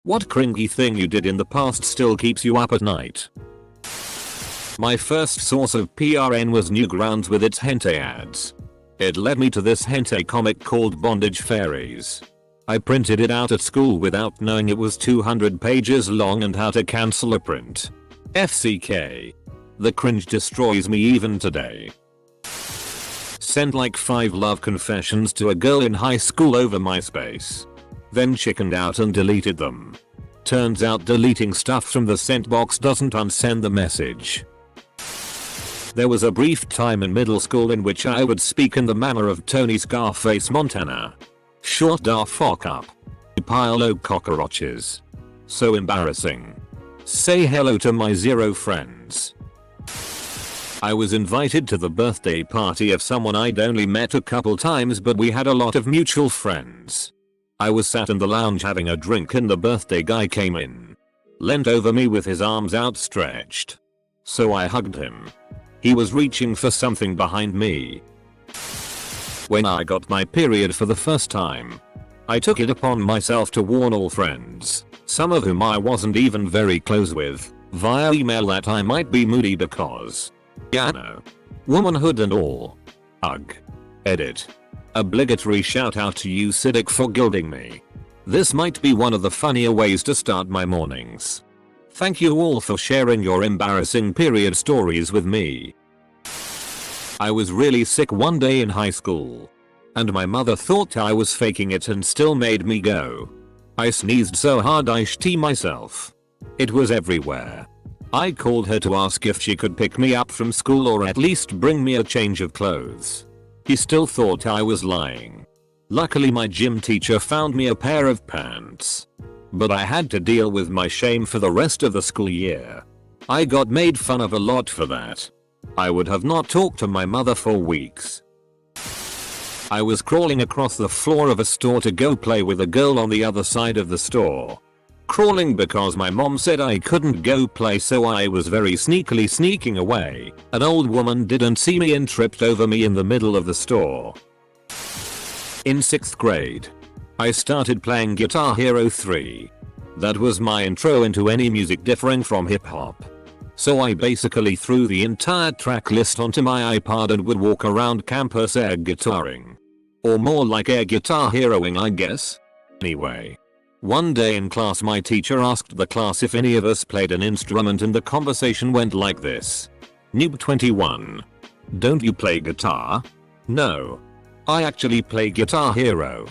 What cringy thing you did in the past still keeps you up at night? My first source of PRN was Newgrounds with its hentai ads. It led me to this hentai comic called Bondage Fairies. I printed it out at school without knowing it was 200 pages long and how to cancel a print. FCK. The cringe destroys me even today. Sent like 5 love confessions to a girl in high school over MySpace. Then chickened out and deleted them. Turns out deleting stuff from the sent box doesn't unsend the message. There was a brief time in middle school in which I would speak in the manner of Tony Scarface Montana. Short da fuck up. Pile o cockroaches. So embarrassing. Say hello to my 0 friends. I was invited to the birthday party of someone I'd only met a couple times, but we had a lot of mutual friends. I was sat in the lounge having a drink and the birthday guy came in. Leant over me with his arms outstretched. So I hugged him. He was reaching for something behind me. When I got my period for the first time, I took it upon myself to warn all friends, some of whom I wasn't even very close with, via email that I might be moody because, yeah, no, womanhood and all. Ugh. Edit. Obligatory shout out to you Siddiq for gilding me. This might be one of the funnier ways to start my mornings. Thank you all for sharing your embarrassing period stories with me. I was really sick one day in high school. And my mother thought I was faking it and still made me go. I sneezed so hard I shit myself. It was everywhere. I called her to ask if she could pick me up from school or at least bring me a change of clothes. He still thought I was lying. Luckily my gym teacher found me a pair of pants. But I had to deal with my shame for the rest of the school year. I got made fun of a lot for that. I would have not talked to my mother for weeks. I was crawling across the floor of a store to go play with a girl on the other side of the store. Crawling because my mom said I couldn't go play, so I was very sneakily sneaking away. An old woman didn't see me and tripped over me in the middle of the store. In 6th grade, I started playing Guitar Hero 3. That was my intro into any music differing from hip hop. So I basically threw the entire track list onto my iPod and would walk around campus air guitaring. Or more like air guitar heroing, I guess. Anyway. One day in class my teacher asked the class if any of us played an instrument and the conversation went like this. Noob 21. Don't you play guitar? No. I actually play Guitar Hero.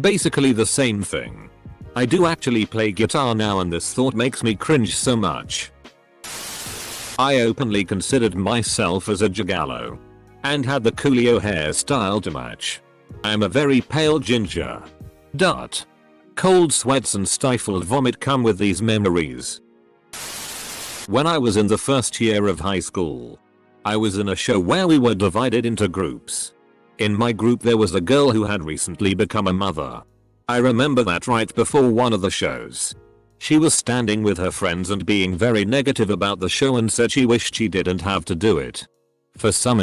Basically the same thing. I do actually play guitar now and this thought makes me cringe so much. I openly considered myself as a gigolo. And had the Coolio hairstyle to match. I'm a very pale ginger. Dot. Cold sweats and stifled vomit come with these memories. When I was in the first year of high school, I was in a show where we were divided into groups. In my group there was a girl who had recently become a mother. I remember that right before one of the shows. She was standing with her friends and being very negative about the show and said she wished she didn't have to do it. For some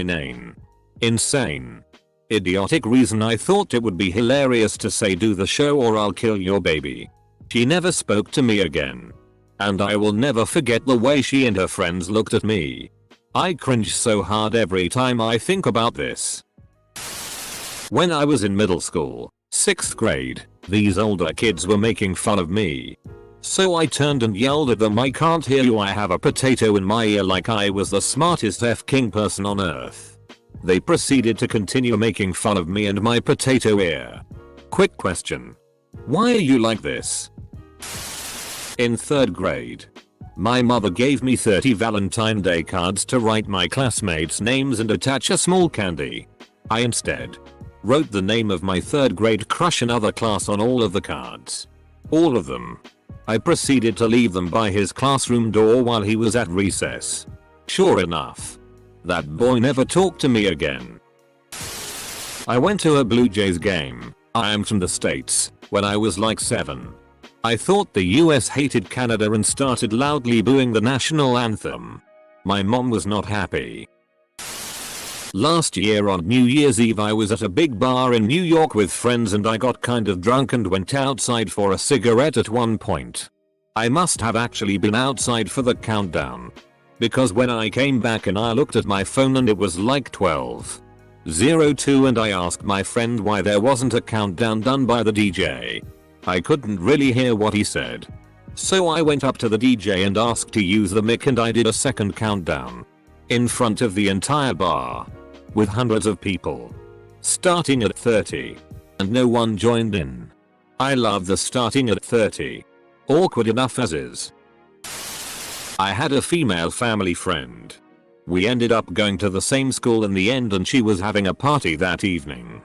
insane, idiotic reason I thought it would be hilarious to say do the show or I'll kill your baby. She never spoke to me again. And I will never forget the way she and her friends looked at me. I cringe so hard every time I think about this. When I was in middle school, 6th grade, these older kids were making fun of me. So I turned and yelled at them, I can't hear you, I have a potato in my ear, like I was the smartest f-king person on earth. They proceeded to continue making fun of me and my potato ear. Quick question. Why are you like this? In 3rd grade, my mother gave me 30 Valentine Day cards to write my classmates' names and attach a small candy. I instead wrote the name of my 3rd grade crush in other class on all of the cards. All of them. I proceeded to leave them by his classroom door while he was at recess. Sure enough, that boy never talked to me again. I went to a Blue Jays game, I am from the States, when I was like 7. I thought the US hated Canada and started loudly booing the national anthem. My mom was not happy. Last year on New Year's Eve I was at a big bar in New York with friends and I got kind of drunk and went outside for a cigarette at one point. I must have actually been outside for the countdown. Because when I came back and I looked at my phone and it was like 12:02 and I asked my friend why there wasn't a countdown done by the DJ. I couldn't really hear what he said. So I went up to the DJ and asked to use the mic and I did a second countdown. In front of the entire bar. With hundreds of people. Starting at 30. And no one joined in. I love the starting at 30. Awkward enough as is. I had a female family friend. We ended up going to the same school in the end and she was having a party that evening.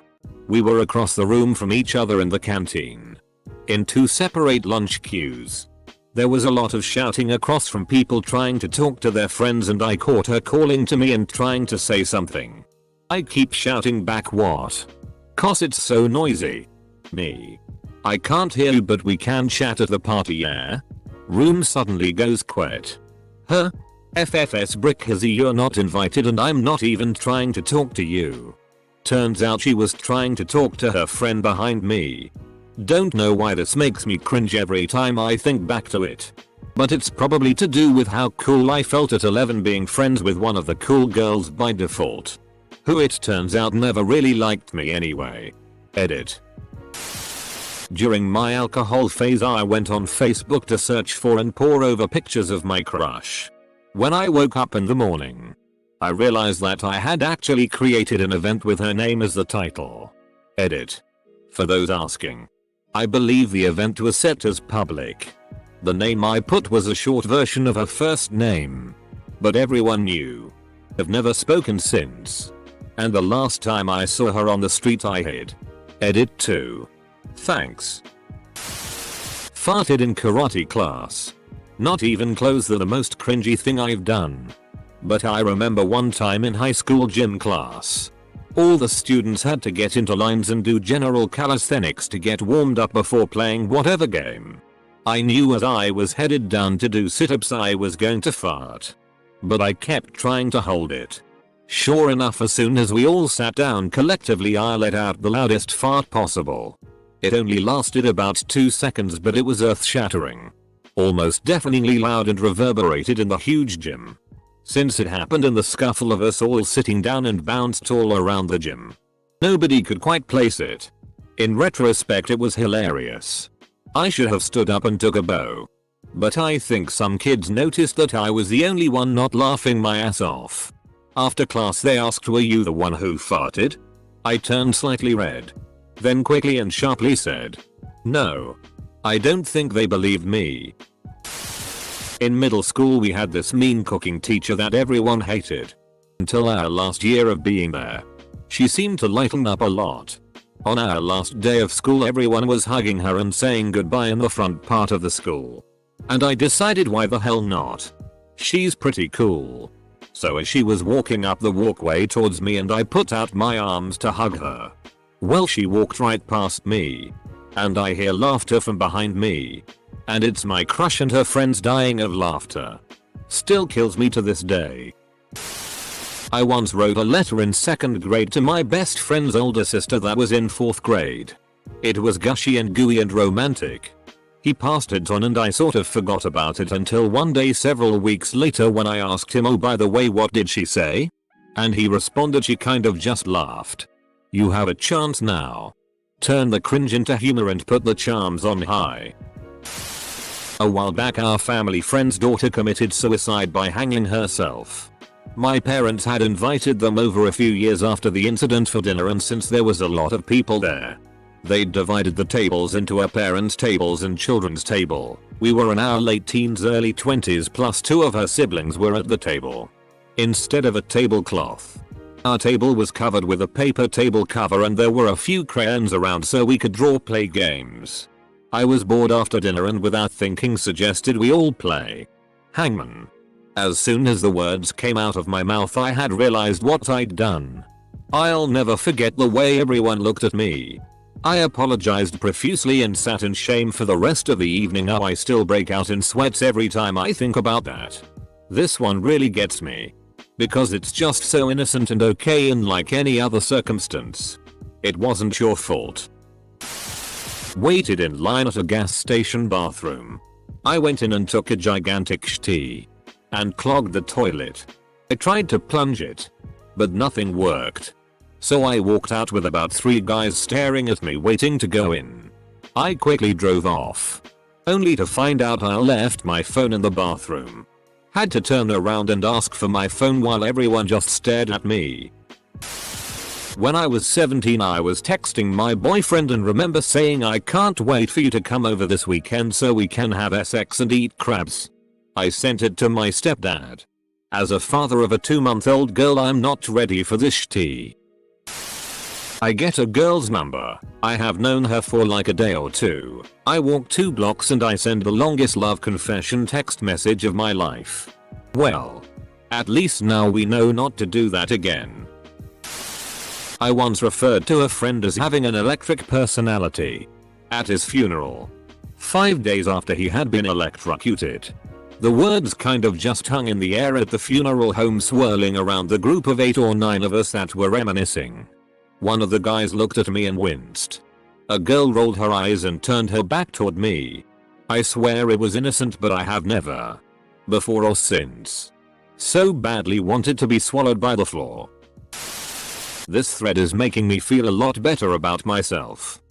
We were across the room from each other in the canteen. In 2 separate lunch queues. There was a lot of shouting across from people trying to talk to their friends and I caught her calling to me and trying to say something. I keep shouting back what? Cause it's so noisy. Me. I can't hear you but we can chat at the party yeah? Room suddenly goes quiet. Huh? FFS brick hizzy you're not invited and I'm not even trying to talk to you. Turns out she was trying to talk to her friend behind me. Don't know why this makes me cringe every time I think back to it. But it's probably to do with how cool I felt at 11 being friends with one of the cool girls by default. Who it turns out never really liked me anyway. Edit. During my alcohol phase I went on Facebook to search for and pore over pictures of my crush. When I woke up in the morning, I realized that I had actually created an event with her name as the title. Edit. For those asking. I believe the event was set as public. The name I put was a short version of her first name. But everyone knew. Have never spoken since. And the last time I saw her on the street I hid. Edit 2. Thanks. Farted in karate class. Not even close to the most cringy thing I've done. But I remember one time in high school gym class. All the students had to get into lines and do general calisthenics to get warmed up before playing whatever game. I knew as I was headed down to do sit-ups I was going to fart. But I kept trying to hold it. Sure enough as soon as we all sat down collectively I let out the loudest fart possible. It only lasted about 2 seconds but it was earth-shattering. Almost deafeningly loud and reverberated in the huge gym. Since it happened in the scuffle of us all sitting down and bounced all around the gym. Nobody could quite place it. In retrospect it was hilarious. I should have stood up and took a bow. But I think some kids noticed that I was the only one not laughing my ass off. After class they asked, were you the one who farted? I turned slightly red. Then quickly and sharply said, no. I don't think they believed me. In middle school we had this mean cooking teacher that everyone hated. Until our last year of being there. She seemed to lighten up a lot. On our last day of school everyone was hugging her and saying goodbye in the front part of the school. And I decided why the hell not. She's pretty cool. So as she was walking up the walkway towards me and I put out my arms to hug her. Well she walked right past me. And I hear laughter from behind me. And it's my crush and her friends dying of laughter. Still kills me to this day. I once wrote a letter in 2nd grade to my best friend's older sister that was in 4th grade. It was gushy and gooey and romantic. He passed it on and I sort of forgot about it until one day several weeks later when I asked him, oh by the way what did she say? And he responded, she kind of just laughed. You have a chance now. Turn the cringe into humor and put the charms on high. A while back our family friend's daughter committed suicide by hanging herself. My parents had invited them over a few years after the incident for dinner and since there was a lot of people there, they'd divided the tables into a parents' tables and children's table. We were in our late teens early 20s plus 2 of her siblings were at the table. Instead of a tablecloth, our table was covered with a paper table cover and there were a few crayons around so we could draw play games. I was bored after dinner and without thinking suggested we all play hangman. As soon as the words came out of my mouth I had realized what I'd done. I'll never forget the way everyone looked at me. I apologized profusely and sat in shame for the rest of the evening. Now I still break out in sweats every time I think about that. This one really gets me. Because it's just so innocent and okay in like any other circumstance. It wasn't your fault. Waited in line at a gas station bathroom. I went in and took a gigantic shitty. And clogged the toilet. I tried to plunge it. But nothing worked. So I walked out with about 3 guys staring at me waiting to go in. I quickly drove off. Only to find out I left my phone in the bathroom. Had to turn around and ask for my phone while everyone just stared at me. When I was 17 I was texting my boyfriend and remember saying I can't wait for you to come over this weekend so we can have sex and eat crabs. I sent it to my stepdad. As a father of a 2-month-old girl I'm not ready for this shitty. I get a girl's number. I have known her for like a day or two. I walk 2 blocks and I send the longest love confession text message of my life. Well, at least now we know not to do that again. I once referred to a friend as having an electric personality. At his funeral. 5 days after he had been electrocuted. The words kind of just hung in the air at the funeral home swirling around the group of 8 or 9 of us that were reminiscing. One of the guys looked at me and winced. A girl rolled her eyes and turned her back toward me. I swear it was innocent but I have never, before or since, so badly wanted to be swallowed by the floor. This thread is making me feel a lot better about myself.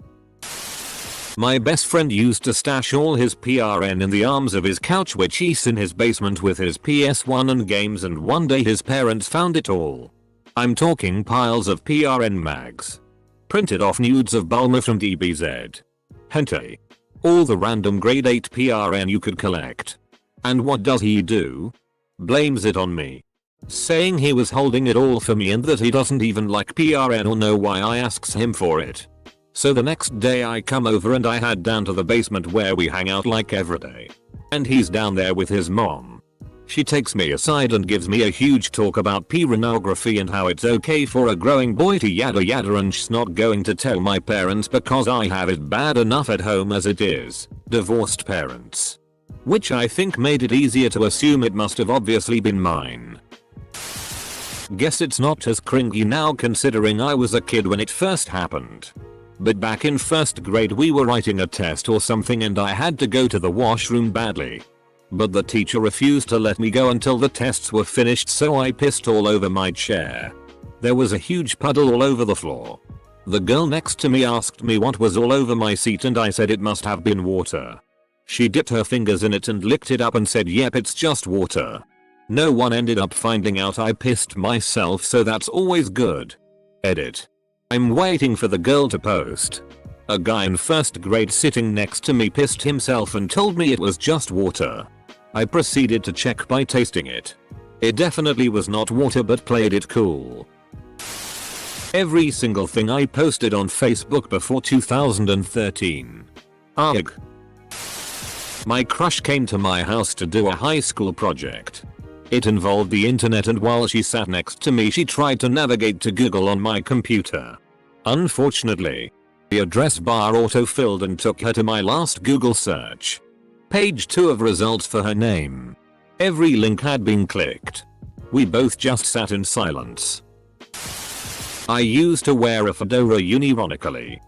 My best friend used to stash all his PRN in the arms of his couch which he's in his basement with his PS1 and games, and one day his parents found it all. I'm talking piles of PRN mags. Printed off nudes of Bulma from DBZ. Hentai. All the random grade 8 PRN you could collect. And what does he do? Blames it on me. Saying he was holding it all for me and that he doesn't even like PRN or know why I asks him for it. So the next day I come over and I head down to the basement where we hang out like every day. And he's down there with his mom. She takes me aside and gives me a huge talk about pornography and how it's okay for a growing boy to yada yada, and she's not going to tell my parents because I have it bad enough at home as it is. Divorced parents. Which I think made it easier to assume it must have obviously been mine. Guess it's not as cringy now considering I was a kid when it first happened. But back in 1st grade we were writing a test or something and I had to go to the washroom badly. But the teacher refused to let me go until the tests were finished, so I pissed all over my chair. There was a huge puddle all over the floor. The girl next to me asked me what was all over my seat and I said it must have been water. She dipped her fingers in it and licked it up and said yep, it's just water. No one ended up finding out I pissed myself, so that's always good. Edit. I'm waiting for the girl to post. A guy in 1st grade sitting next to me pissed himself and told me it was just water. I proceeded to check by tasting it. It definitely was not water but played it cool. Every single thing I posted on Facebook before 2013. Ugh. My crush came to my house to do a high school project. It involved the internet, and while she sat next to me she tried to navigate to Google on my computer. Unfortunately, the address bar auto-filled and took her to my last Google search. Page 2 of results for her name. Every link had been clicked. We both just sat in silence. I used to wear a fedora unironically.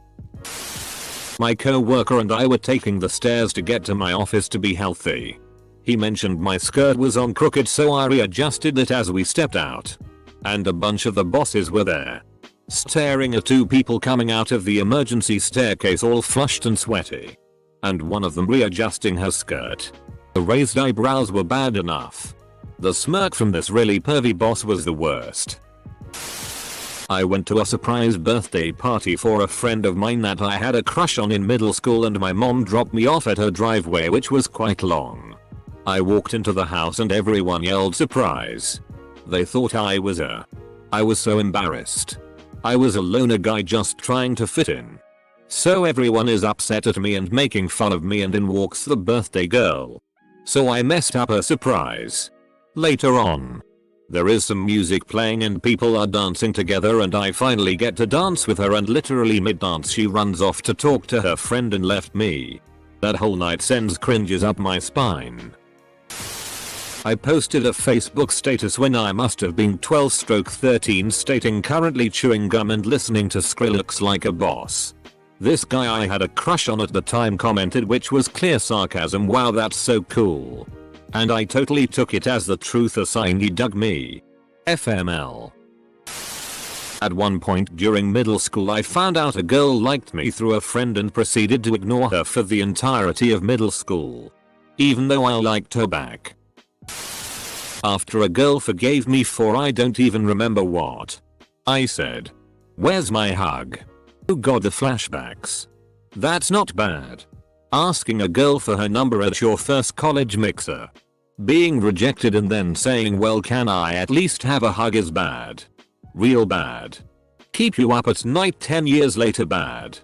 My co-worker and I were taking the stairs to get to my office to be healthy. He mentioned my skirt was on crooked, so I readjusted it as we stepped out. And a bunch of the bosses were there. Staring at 2 people coming out of the emergency staircase all flushed and sweaty. And one of them readjusting her skirt. The raised eyebrows were bad enough. The smirk from this really pervy boss was the worst. I went to a surprise birthday party for a friend of mine that I had a crush on in middle school, and my mom dropped me off at her driveway, which was quite long. I walked into the house and everyone yelled surprise. They thought I was I was so embarrassed. I was a loner guy just trying to fit in. So everyone is upset at me and making fun of me, and in walks the birthday girl. So I messed up her surprise. Later on, there is some music playing and people are dancing together, and I finally get to dance with her, and literally mid-dance she runs off to talk to her friend and left me. That whole night sends cringes up my spine. I posted a Facebook status when I must have been 12/13 stating currently chewing gum and listening to Skrillex like a boss. This guy I had a crush on at the time commented, which was clear sarcasm, "Wow, that's so cool." And I totally took it as the truth, a sign he dug me. FML. At one point during middle school I found out a girl liked me through a friend and proceeded to ignore her for the entirety of middle school, even though I liked her back. After a girl forgave me for I don't even remember what I said. "Where's my hug?" Oh god, the flashbacks. That's not bad. Asking a girl for her number at your first college mixer. Being rejected and then saying, "Well, can I at least have a hug?" is bad. Real bad. Keep you up at night 10 years later bad.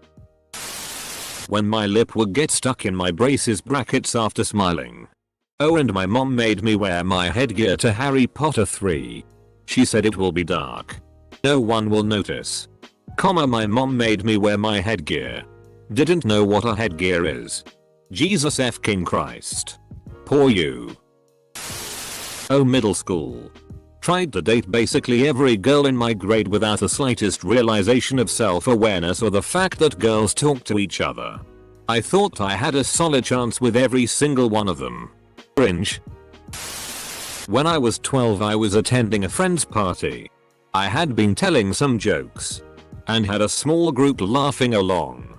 When my lip would get stuck in my braces brackets after smiling. Oh, and my mom made me wear my headgear to Harry Potter 3. She said it will be dark. No one will notice. My mom made me wear my headgear. Didn't know what a headgear is. Jesus King Christ. Poor you. Oh, middle school. Tried to date basically every girl in my grade without the slightest realization of self-awareness or the fact that girls talk to each other. I thought I had a solid chance with every single one of them. Cringe. When I was 12 I was attending a friend's party. I had been telling some jokes and had a small group laughing along.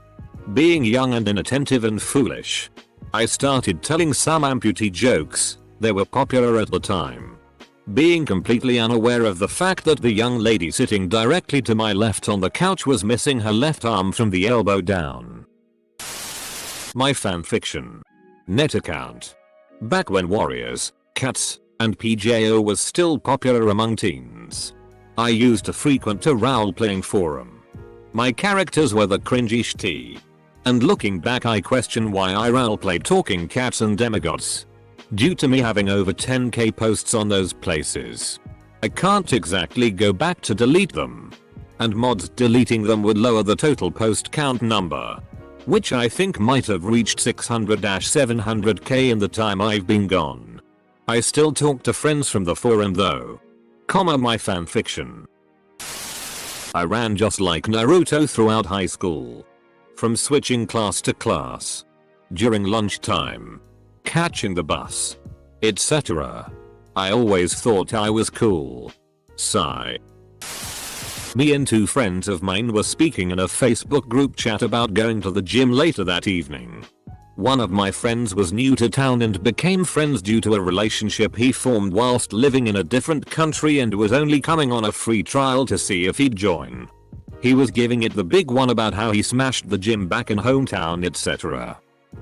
Being young and inattentive and foolish, I started telling some amputee jokes. They were popular at the time. Being completely unaware of the fact that the young lady sitting directly to my left on the couch was missing her left arm from the elbow down. My fanfiction net account. Back when Warriors, Cats, and PJO was still popular among teens, I used to frequent a role-playing forum. My characters were the Cringy you.I. And looking back I question why I role-played talking cats and demigods. Due to me having over 10k posts on those places, I can't exactly go back to delete them. And mods deleting them would lower the total post count number, which I think might have reached 600-700k in the time I've been gone. I still talk to friends from the forum though. My fanfiction. I ran just like Naruto throughout high school. From switching class to class, during lunchtime, catching the bus, etc. I always thought I was cool. Sigh. Me and two friends of mine were speaking in a Facebook group chat about going to the gym later that evening. One of my friends was new to town and became friends due to a relationship he formed whilst living in a different country and was only coming on a free trial to see if he'd join. He was giving it the big one about how he smashed the gym back in hometown, etc.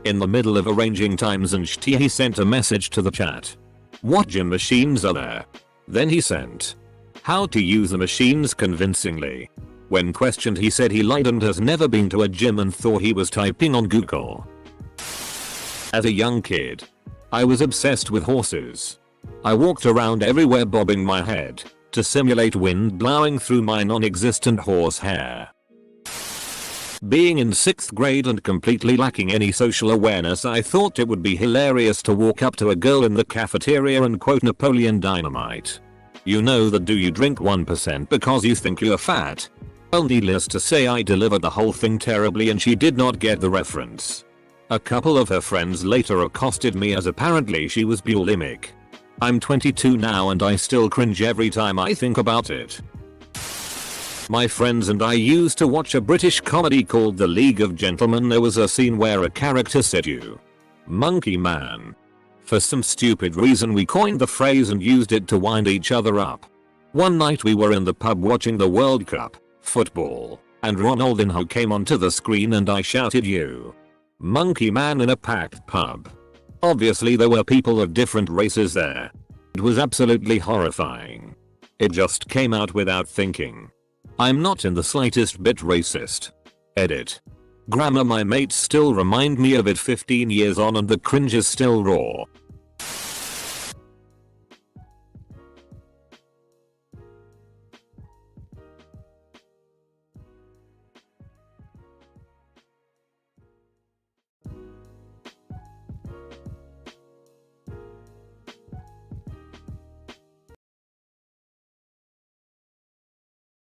In the middle of arranging times and he sent a message to the chat. What gym machines are there? Then he sent how to use the machines convincingly. When questioned he said he lied and has never been to a gym and thought he was typing on Google. As a young kid, I was obsessed with horses. I walked around everywhere bobbing my head to simulate wind blowing through my non-existent horse hair. Being in 6th grade and completely lacking any social awareness, I thought it would be hilarious to walk up to a girl in the cafeteria and quote Napoleon Dynamite. You know the "do you drink 1% because you think you're fat?" Well, needless to say I delivered the whole thing terribly and she did not get the reference. A couple of her friends later accosted me as apparently she was bulimic. I'm 22 now and I still cringe every time I think about it. My friends and I used to watch a British comedy called The League of Gentlemen. There was a scene where a character said "you monkey man." For some stupid reason we coined the phrase and used it to wind each other up. One night we were in the pub watching the World Cup, football, and Ronaldinho came onto the screen and I shouted "you monkey man" in a packed pub. Obviously there were people of different races there. It was absolutely horrifying. It just came out without thinking. I'm not in the slightest bit racist. Edit. Grammar. My mates still remind me of it 15 years on and the cringe is still raw.